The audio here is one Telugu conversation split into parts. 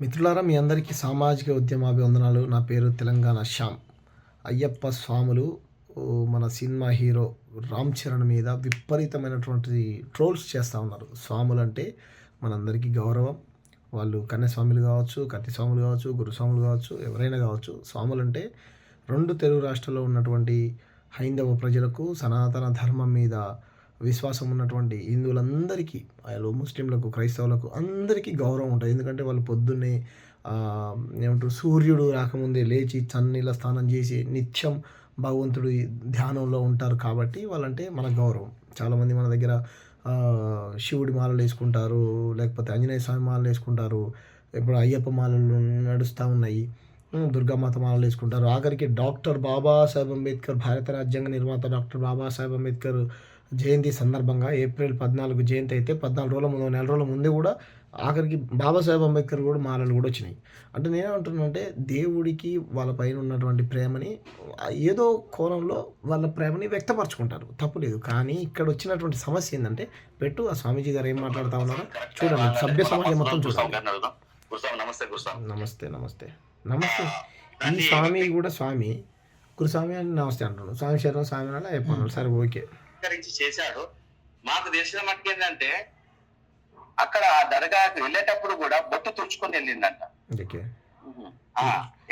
మిత్రులారా, మీ అందరికీ సామాజిక ఉద్యమాభివందనాలు. నా పేరు తెలంగాణ శ్యామ్. అయ్యప్ప స్వాములు మన సినిమా హీరో రామ్ చరణ్ మీద విపరీతమైనటువంటి ట్రోల్స్ చేస్తూ ఉన్నారు. స్వాములంటే మనందరికీ గౌరవం. వాళ్ళు కన్యాస్వాములు కావచ్చు, కత్తి స్వాములు కావచ్చు, గురుస్వాములు కావచ్చు, ఎవరైనా కావచ్చు. స్వాములంటే రెండు తెలుగు రాష్ట్రాల్లో ఉన్నటువంటి హైందవ ప్రజలకు, సనాతన ధర్మం మీద విశ్వాసం ఉన్నటువంటి హిందువులందరికీ, వాళ్ళు ముస్లింలకు, క్రైస్తవులకు అందరికీ గౌరవం ఉంటుంది. ఎందుకంటే వాళ్ళు పొద్దున్నే ఏమంటారు, సూర్యుడు రాకముందే లేచి చన్నీళ్ళ స్నానం చేసి నిత్యం భగవంతుడి ధ్యానంలో ఉంటారు. కాబట్టి వాళ్ళంటే మన గౌరవం. చాలామంది మన దగ్గర శివుడి మాలలు వేసుకుంటారు, లేకపోతే ఆంజనేయ స్వామి మాలలు వేసుకుంటారు. ఇప్పుడు అయ్యప్ప మాలలు నడుస్తూ ఉన్నాయి, దుర్గామాత మాలలు వేసుకుంటారు. ఆఖరికి డాక్టర్ బాబాసాహెబ్ అంబేద్కర్, భారత రాజ్యాంగ నిర్మాత డాక్టర్ బాబాసాహెబ్ అంబేద్కర్ జయంతి సందర్భంగా ఏప్రిల్ 14 జయంతి అయితే 14 రోజుల ముందు, నెల రోజుల ముందే కూడా ఆఖరికి బాబాసాహెబ్ అంబేద్కర్ కూడా మాలలు కూడా వచ్చినాయి. అంటే నేనేమంటున్నానంటే, దేవుడికి వాళ్ళ పైన ఉన్నటువంటి ప్రేమని ఏదో కోణంలో వాళ్ళ ప్రేమని వ్యక్తపరచుకుంటారు, తప్పులేదు. కానీ ఇక్కడ వచ్చినటువంటి సమస్య ఏంటంటే, ఆ స్వామీజీ గారు ఏం మాట్లాడుతూ ఉన్నారో చూడండి. సభ్య సమాజం మొత్తం చూడండి. నమస్తే నమస్తే నమస్తే. ఈ స్వామి కూడా స్వామి, గురుస్వామి అని నమస్తే అంటున్నాడు. స్వామి శరణం, స్వామి అని అయిపోతున్నాడు. సరే, ఓకే. చేశాడు. మాకు తెలిసిన మట్టుకు ఏంటంటే, అక్కడ ఆ దర్గాకి వెళ్ళేటప్పుడు కూడా బొట్టు తుడుచుకొని వెళ్ళిందంట.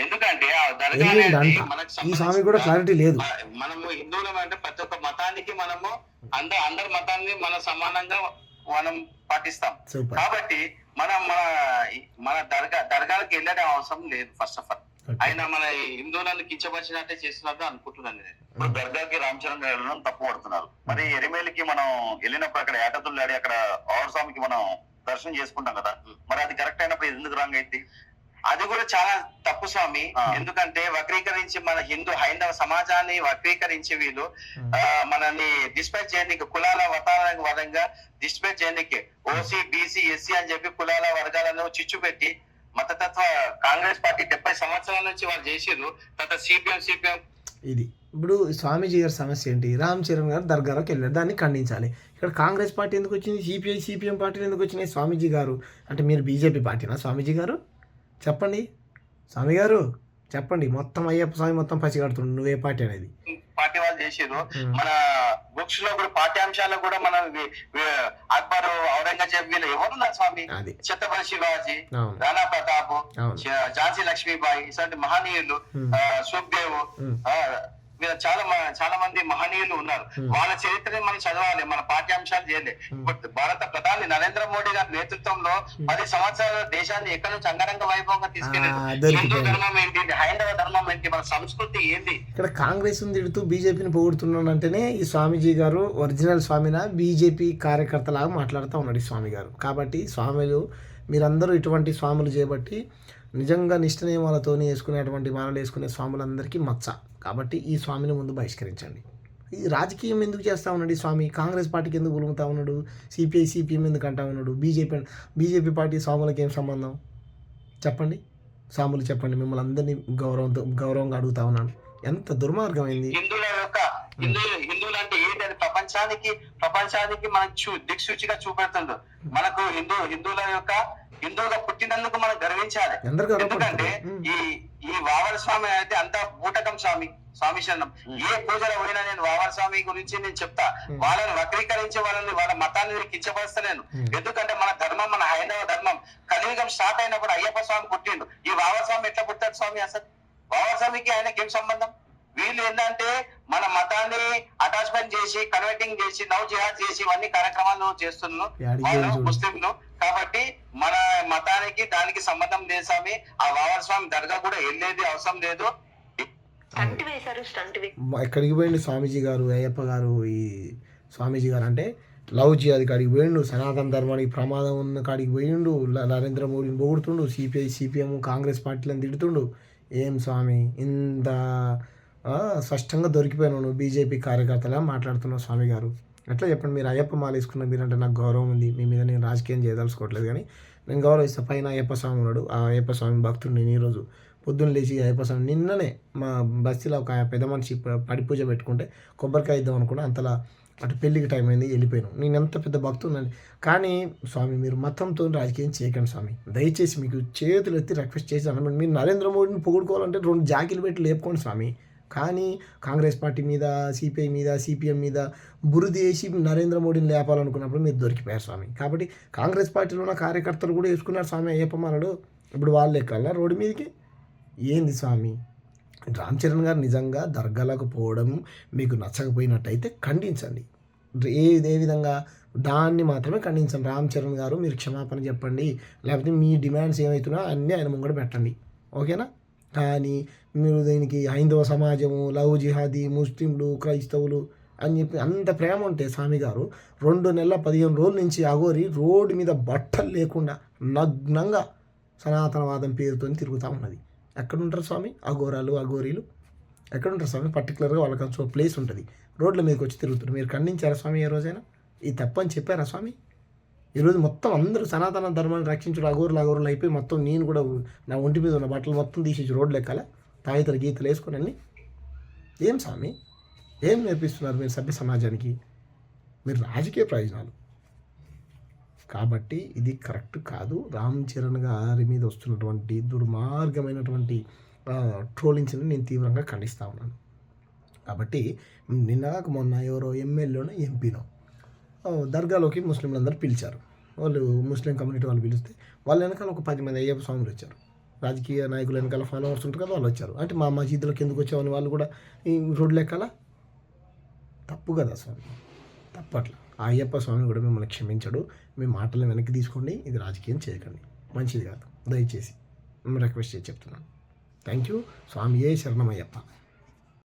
ఎందుకంటే ఆ దర్గా ఈ స్వామి కూడా క్లారిటీ లేదు. మనము హిందువులం అంటే ప్రతి ఒక్క మతానికి మనము అందరి మతాన్ని మనం సమానంగా మనం పాటిస్తాం. కాబట్టి మనం మన దర్గాలకు వెళ్ళడం అవసరం లేదు. ఫస్ట్ ఆఫ్ ఆల్ ఆయన మన హిందువులను కించపరిచినట్టే చేస్తున్నట్టు అనుకుంటున్నాను నేను. ఇప్పుడు దర్గాకి రామ్ చరణ్ వెళ్ళడం తప్పు పడుతున్నారు. మరి ఎరిమేలికి మనం వెళ్ళినప్పుడు అక్కడ ఏటతుల్లాడి అక్కడ ఆవర్ స్వామికి మనం దర్శనం చేసుకుంటాం కదా, మరి అది కరెక్ట్ అయినప్పుడు ఎందుకు రాంగ్ అయింది? అది కూడా చాలా తప్పు స్వామి. ఎందుకంటే వక్రీకరించి మన హైందవ సమాజాన్ని వక్రీకరించి వీళ్ళు మనల్ని డిస్పాచ్ చేయడానికి, కులాల వర్గాల వరంగా డిస్పాచ్ చేయడానికి ఓసీ, బీసీ, ఎస్సీ అని చెప్పి కులాల వర్గాలను చిచ్చు పెట్టి మతతత్వ కాంగ్రెస్ పార్టీ 70 సంవత్సరాల నుంచి వాళ్ళు చేసిర్రు. తర్వాత సిపిఎం ఇది ఇప్పుడు స్వామీజీ గారి సమస్య ఏంటి? రామ్ చరణ్ గారు దర్గాలోకి వెళ్ళారు, దాన్ని ఖండించాలి. ఇక్కడ కాంగ్రెస్ పార్టీ ఎందుకు వచ్చింది? సిపిఎం పార్టీలు ఎందుకు వచ్చినాయి? స్వామీజీ గారు అంటే మీరు బీజేపీ పార్టీనా? స్వామీజీ గారు చెప్పండి. స్వామి గారు చెప్పండి. మొత్తం అయ్యప్ప స్వామి మొత్తం పసిగడుతుండు, నువ్వే పార్టీ అనేది పార్టీ వాళ్ళు చేసారు. మన బుక్స్ లో కూడా పాఠ్యాంశాల్లో కూడా మన అక్బర్, ఔరంగజేబ్ వీళ్ళు ఎవరున్నారు స్వామి? ఛత్రపతి శివాజీ, రాణా ప్రతాప్, ఝాన్సీ లక్ష్మీబాయి, ఇలాంటి మహనీయులు, సుఖ్దేవ్, చాలా మంది మహనీయులు ఉన్నారు. వాళ్ళ చరిత్రని మనం చదవాలి, మన పాఠ్యాంశాలు చేయాలి. భారత ప్రధాని నరేంద్ర మోడీ గారి నేతృత్వంలో 10 సంవత్సరాల దేశాన్ని ఎక్కడి నుంచి అంగరంగ వైభవంగా తీసుకెళ్ళారు. హిందూ ధర్మం ఏంటి, హైందవ ధర్మం ఏంటి, మన సంస్కృతి ఏంటి? ఇక్కడ కాంగ్రెస్ తిడుతూ బీజేపీని పొగుడుతున్నాడు అంటేనే ఈ స్వామీజీ గారు ఒరిజినల్ స్వామినా బీజేపీ కార్యకర్తలాగా మాట్లాడుతూ ఉన్నాడు ఈ స్వామి గారు. కాబట్టి స్వాములు, మీరందరూ ఇటువంటి స్వాములు చేయబట్టి నిజంగా నిష్ఠ నియమాలతో వేసుకునేటువంటి మాలలు వేసుకునే స్వాములందరికీ మచ్చ. కాబట్టి ఈ స్వామిని ముందు బహిష్కరించండి. ఈ రాజకీయం ఎందుకు చేస్తూ ఉన్నాడు ఈ స్వామి? కాంగ్రెస్ పార్టీకి ఎందుకు గులుగుతూ ఉన్నాడు? సిపిఎం ఎందుకు అంటా ఉన్నాడు? బీజేపీ పార్టీ స్వాములకి ఏం సంబంధం చెప్పండి? స్వాములు చెప్పండి. మిమ్మల్ని అందరినీ గౌరవంగా అడుగుతా ఉన్నాను. ఎంత దుర్మార్గమైంది! హిందువులు అంటే ఏంటి? అది ప్రపంచానికి మనకు దిక్సూచిగా చూపెడుతుంది. మనకు హిందువుగా పుట్టినందుకు మనం గర్వించాలి. ఎందుకంటే ఈ వావర స్వామి అయితే అంత బూటకం స్వామి శరణం. ఏ పూజలు పోయినా నేను వావర స్వామి గురించి నేను చెప్తా. వాళ్ళని వక్రీకరించి వాళ్ళ మతాన్ని కించపరుస్తలేను. ఎందుకంటే మన ధర్మం, మన హైందవ ధర్మం కలియుగం స్టార్ట్ అయినప్పుడు అయ్యప్ప స్వామి పుట్టిండు. ఈ వావర స్వామి ఎట్లా పుట్టాడు స్వామి? అసలు వావర స్వామికి ఆయనకి ఏం సంబంధం? వీళ్ళు ఏంటంటే మన మతాన్ని అటాచ్మెంట్ చేసి, కన్వర్టింగ్ చేసి, నవ్ జిహాద్ చేసి ఇవన్నీ కార్యక్రమాలు చేస్తున్నారు ముస్లింలు. కాబట్టి మన మతానికి దానికి సంబంధం లేదు స్వామి. ఆ వావర్ స్వామి దర్గా కూడా వెళ్ళేది అవసరం లేదు. ఎక్కడికి పోయిండు స్వామీజీ గారు, అయ్యప్ప గారు? ఈ స్వామీజీ గారు అంటే లవ్ జిహాద్ కాడికి పోయిండు, సనాతన ధర్మానికి ప్రమాదం ఉన్న కాడికి పోయిండు, నరేంద్ర మోడీని పొగుడుతుండు, సిపిఎం కాంగ్రెస్ పార్టీలను తిడుతుండు. ఏం స్వామి ఇంత స్పష్టంగా దొరికిపోయినాను? బీజేపీ కార్యకర్తలా మాట్లాడుతున్నావు స్వామి గారు. ఎట్లా చెప్పండి? మీరు అయ్యప్ప మాల వేసుకున్న మీరంటే నాకు గౌరవం ఉంది. మీ మీద నేను రాజకీయం చేయదలుచుకోవట్లేదు, కానీ నేను గౌరవిస్తాను. పైన అయ్యప్ప స్వామి ఉన్నాడు, ఆ అయ్యప్ప స్వామి భక్తుడు నేను. ఈరోజు పొద్దున్న లేచి అయ్యప్ప స్వామి, నిన్ననే మా బస్తీలో ఒక పెద్ద మనిషి పడి పూజ పెట్టుకుంటే కొబ్బరికాయ ఇద్దాం అనుకుంటే అంతలా అటు పెళ్ళికి టైం అయింది వెళ్ళిపోయాను. నేను ఎంత పెద్ద భక్తునండి. కానీ స్వామి మీరు మతంతో రాజకీయం చేయకండి స్వామి. దయచేసి మీకు చేతులు ఎత్తి రిక్వెస్ట్ చేశాను. మీరు నరేంద్ర మోడీని పొగుడుకోవాలంటే 2 జాకీలు పెట్టి లేపుకోండి స్వామి. కానీ కాంగ్రెస్ పార్టీ మీద, సిపిఐ మీద, సిపిఎం మీద బురదేసి నరేంద్ర మోడీని లేపాలనుకున్నప్పుడు మీరు దొరికిపోయారు స్వామి. కాబట్టి కాంగ్రెస్ పార్టీలో ఉన్న కార్యకర్తలు కూడా వేసుకున్నారు స్వామి అయ్యప్ప మాలలు. ఇప్పుడు వాళ్ళు ఎక్కల్లా రోడ్డు మీదకి. ఏంది స్వామి? రామ్ చరణ్ గారు నిజంగా దర్గాలకు పోవడం మీకు నచ్చకపోయినట్టయితే ఖండించండి. ఏ విధంగా దాన్ని మాత్రమే ఖండించండి. రామ్ చరణ్ గారు మీరు క్షమాపణ చెప్పండి, లేకపోతే మీ డిమాండ్స్ ఏమవుతున్నా అన్నీ ఆయన ముంగడ పెట్టండి, ఓకేనా? కానీ మీరు దీనికి హైందవ సమాజము, లవ్ జిహాదీ, ముస్లింలు, క్రైస్తవులు అని చెప్పి అంత ప్రేమ ఉంటే స్వామి గారు 2 నెలల 15 రోజుల నుంచి అఘోరి రోడ్డు మీద బట్టలు లేకుండా నగ్నంగా సనాతనవాదం పేరుతో తిరుగుతూ ఉన్నది. ఎక్కడుంటారు స్వామి అఘోరాలు, అఘోరీలు ఎక్కడుంటారు స్వామి? పర్టికులర్గా వాళ్ళకి ప్లేస్ ఉంటుంది, రోడ్ల మీదకి వచ్చి తిరుగుతారు. మీరు ఖండించారా స్వామి ఏ రోజైనా? ఇది తప్పని చెప్పారా స్వామి? ఈరోజు మొత్తం అందరూ సనాతన ధర్మాన్ని రక్షించడం అఘోరులు అయిపోయి మొత్తం నేను కూడా నా ఒంటి మీద ఉన్న బట్టలు మొత్తం తీసేసి రోడ్లు ఎక్కాల, తాయితలు గీతలు వేసుకొని అన్నీ. ఏం స్వామి, ఏం నేర్పిస్తున్నారు మీరు సభ్య సమాజానికి? మీరు రాజకీయ ప్రయోజనాలు. కాబట్టి ఇది కరెక్ట్ కాదు. రామ్ చరణ్ గారి మీద వస్తున్నటువంటి దుర్మార్గమైనటువంటి ట్రోలింగ్స్ని నేను తీవ్రంగా ఖండిస్తూ ఉన్నాను. కాబట్టి నిన్నగాక మొన్న ఎవరో ఎమ్మెల్యేనో ఎంపీనో దర్గాలోకి ముస్లింలందరూ పిలిచారు. వాళ్ళు ముస్లిం కమ్యూనిటీ వాళ్ళు పిలిస్తే వాళ్ళ వెనకాల ఒక 10 మంది అయ్యప్ప స్వాములు వచ్చారు. రాజకీయ నాయకుల వెనకాల ఫాలోవర్స్ ఉంటారు కదా, వాళ్ళు వచ్చారు. అంటే మా మసీదులోకి ఎందుకు వచ్చామని వాళ్ళు కూడా ఈ రోడ్లు ఎక్కాలా? తప్పు కదా స్వామి, తప్పట్లా. ఆ అయ్యప్ప స్వామి కూడా మిమ్మల్ని క్షమించడు. మీ మాటలను వెనక్కి తీసుకోండి, ఇది రాజకీయం చేయకండి, మంచిది కాదు. దయచేసి మేము రిక్వెస్ట్ చేసి చెప్తున్నాను. Thank you. స్వామియే శరణమయ్యప్ప.